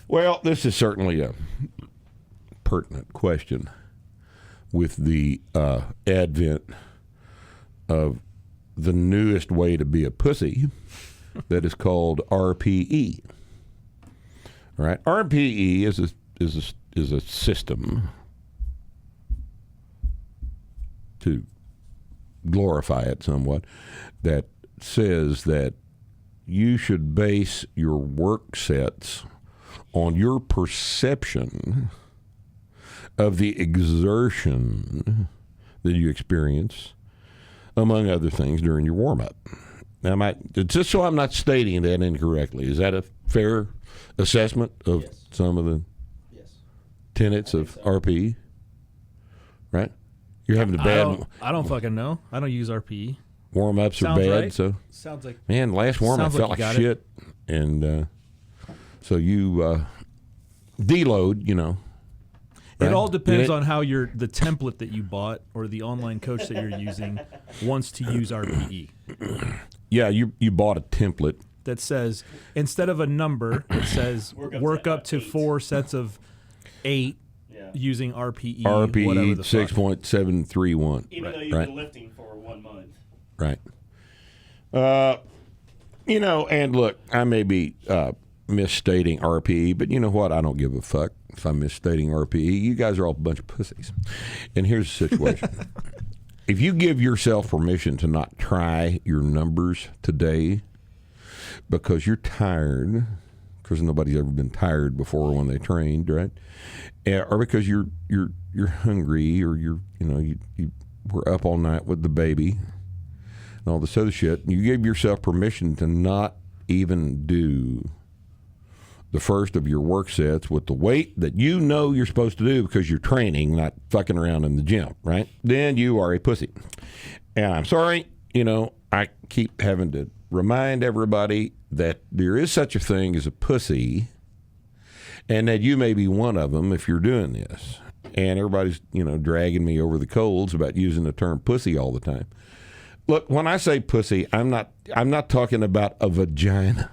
Well, this is certainly a pertinent question with the advent of the newest way to be a pussy that is called RPE. All right, RPE is a system, to glorify it somewhat, that says that you should base your work sets on your perception of the exertion that you experience, among other things, during your warm-up. Now, just so I'm not stating that incorrectly, is that a fair assessment of some of the tenets of RPE? Right? You're having a bad... I don't fucking know. I don't use RPE. Warm-ups are bad, right. so... Sounds like... Man, last warm-up felt like shit. And so you deload, you know. Right? It all depends on how the template that you bought or the online coach that you're using wants to use RPE. Yeah, you bought a template that says, instead of a number, it says work up to 4 sets of 8 using RPE. RPE 6.731. Even though you've been lifting for 1 month. Right. You know, and look, I may be misstating RPE, but you know what? I don't give a fuck if I'm misstating RPE. You guys are all a bunch of pussies. And here's the situation. If you give yourself permission to not try your numbers today because you're tired, because nobody's ever been tired before when they trained, right? Or because you're hungry, or you were up all night with the baby and all this other shit, and you gave yourself permission to not even do the first of your work sets with the weight that you know you're supposed to do because you're training, not fucking around in the gym, right? Then you are a pussy. And I'm sorry, I keep having to remind everybody that there is such a thing as a pussy, and that you may be one of them if you're doing this. And everybody's, dragging me over the coals about using the term pussy all the time. Look, when I say pussy, I'm not talking about a vagina.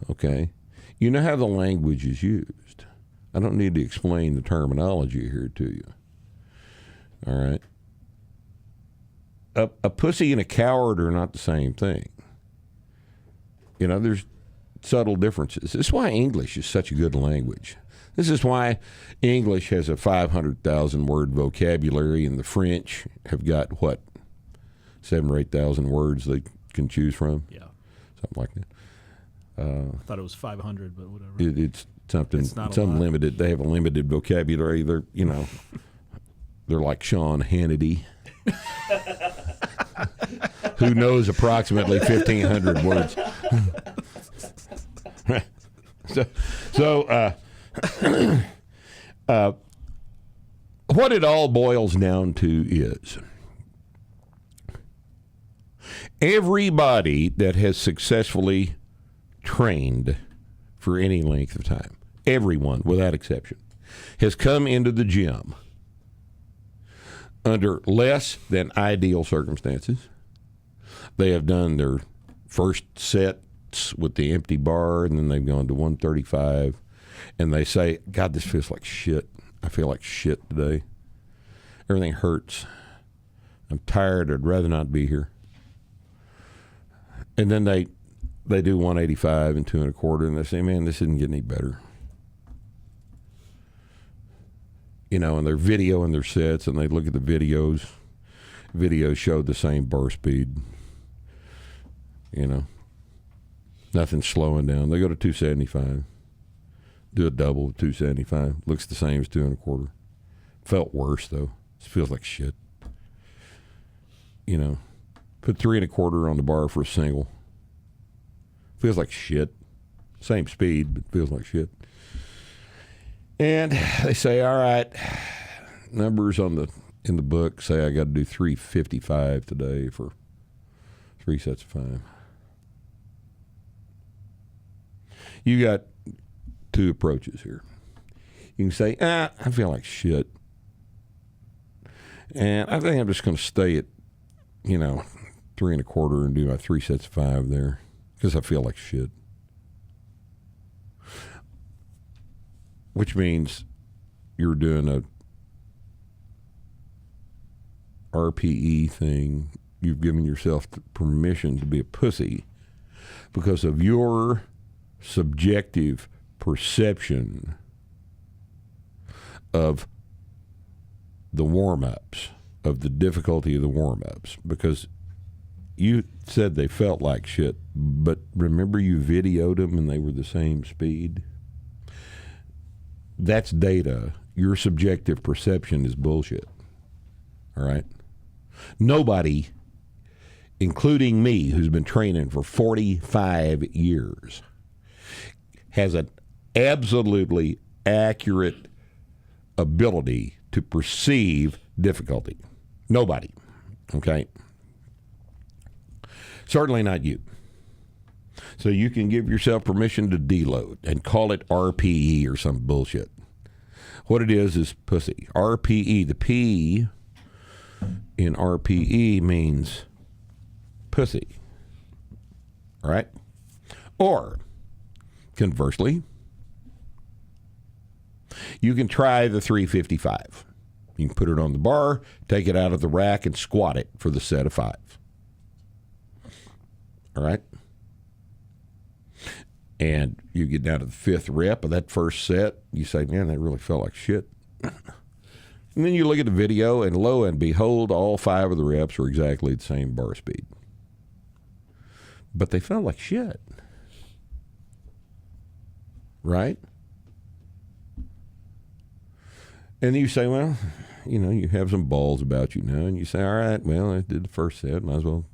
Okay? You know how the language is used. I don't need to explain the terminology here to you. All right? A pussy and a coward are not the same thing. There's subtle differences. This is why English is such a good language. This is why English has a 500,000 word vocabulary, and the French have got, 7,000 or 8,000 words they can choose from? Yeah. Something like that. I thought it was 500, but whatever. It's something. It's unlimited. They have a limited vocabulary. They're they're like Sean Hannity, who knows approximately 1,500 words. So what it all boils down to is everybody that has successfully trained for any length of time, everyone without exception, has come into the gym under less than ideal circumstances. They have done their first sets with the empty bar, and then they've gone to 135, and they say, God, this feels like shit. I feel like shit today. Everything hurts. I'm tired. I'd rather not be here. And then they do 185 and 2 1/4, and they say, man, this isn't getting any better. And they're videoing their sets, and they look at the videos. Videos show the same bar speed. Nothing's slowing down. They go to 275. Do a double with 275. Looks the same as 2 1/4. Felt worse, though. It feels like shit. Put 3 1/4 on the bar for a single. Feels like shit. Same speed, but feels like shit. And they say, all right, numbers in the book say I got to do 355 today for 3 sets of 5. You got 2 approaches here. You can say, I feel like shit. And I think I'm just going to stay at, 3 1/4 and do my 3 sets of 5 there because I feel like shit. which means you're doing a RPE thing. You've given yourself permission to be a pussy because of your subjective perception of the warm-ups, of the difficulty of the warm-ups, because you said they felt like shit, but remember you videoed them and they were the same speed? That's data. Your subjective perception is bullshit. All right? Nobody, including me, who's been training for 45 years, has an absolutely accurate ability to perceive difficulty. Nobody. Okay? Certainly not you. So you can give yourself permission to deload and call it RPE or some bullshit. What it is pussy. RPE, the P in RPE means pussy. All right? Or, conversely, you can try the 355. You can put it on the bar, take it out of the rack, and squat it for the set of 5. All right? And you get down to the 5th rep of that first set. You say, man, that really felt like shit. And then you look at the video, and lo and behold, all 5 of the reps were exactly the same bar speed. But they felt like shit. Right? And you say, well, you know, you have some balls about you now, and you say, all right, well, I did the first set, might as well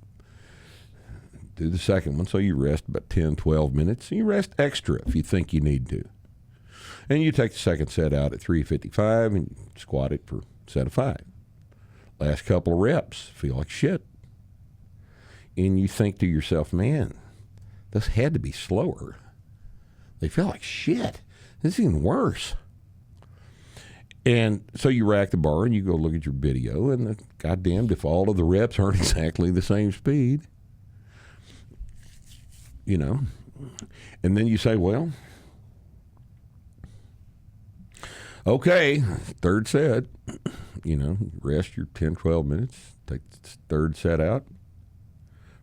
do the second one. So you rest about 10, 12 minutes. And you rest extra if you think you need to. And you take the second set out at 355 and squat it for a set of 5. Last couple of reps, feel like shit. And you think to yourself, man, this had to be slower. They feel like shit. This is even worse. And so you rack the bar and you go look at your video, and goddamned if all of the reps aren't exactly the same speed. You know, and then you say, well, okay, third set, you know, rest your 10, 12 minutes, take the third set out.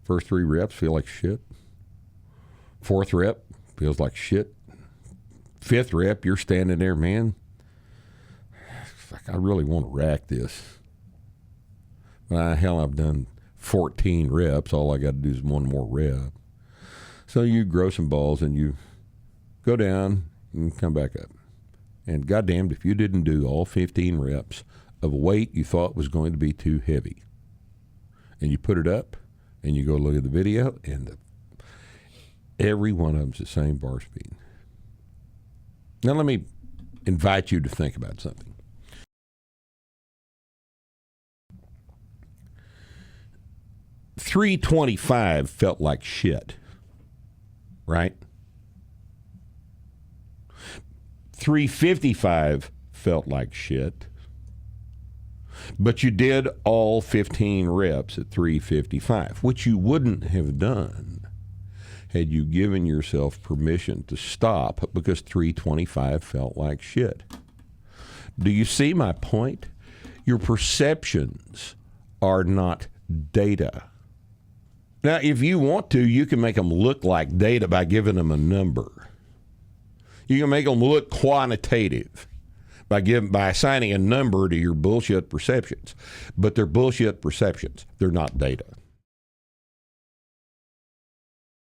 First 3 reps feel like shit. 4th rep feels like shit. 5th rep, you're standing there, man. It's like, I really want to rack this. Hell, I've done 14 reps. All I got to do is 1 more rep. So you grow some balls and you go down and come back up. And goddamned if you didn't do all 15 reps of a weight you thought was going to be too heavy. And you put it up and you go look at the video, and every one of them's the same bar speed. Now let me invite you to think about something. $325 felt like shit. Right? 355 felt like shit. But you did all 15 reps at 355, which you wouldn't have done had you given yourself permission to stop because 325 felt like shit. Do you see my point? Your perceptions are not data. Now, if you want to, you can make them look like data by giving them a number. You can make them look quantitative by assigning a number to your bullshit perceptions. But they're bullshit perceptions. They're not data.